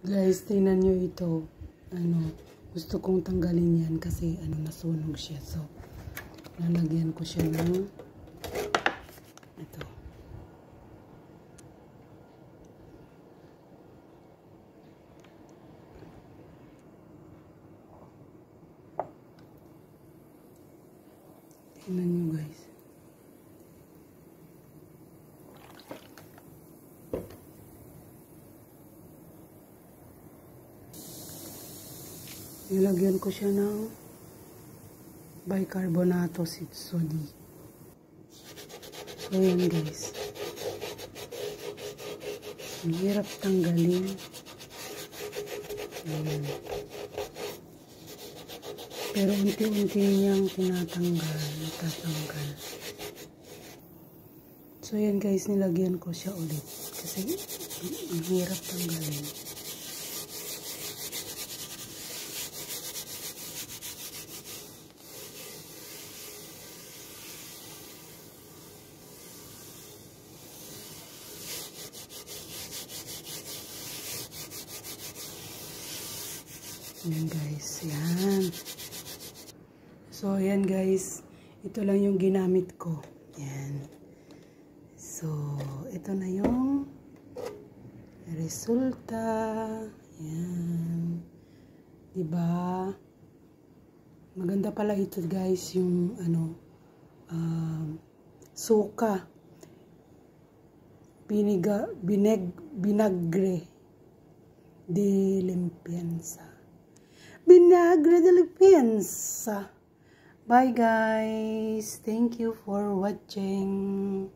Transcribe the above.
Guys, tingnan nyo ito. Gusto kong tanggalin yan kasi nasunog siya. So, lalagyan ko siya ng ito. Tingnan nyo guys. Nilagyan ko siya ng bicarbonato sodi. So, yan guys. Ang hirap tanggalin. Pero unti-unti niyang natatanggal. So, yan guys, nilagyan ko siya ulit. Kasi, ang hirap tanggalin. Yan guys, yan. So, yan guys. Ito lang yung ginamit ko. Yan. So, ito na yung resulta. Yan. Diba? Maganda pala ito guys, yung suka. Vinagre de limpieza. Vinagre de limpieza. Bye guys. Thank you for watching.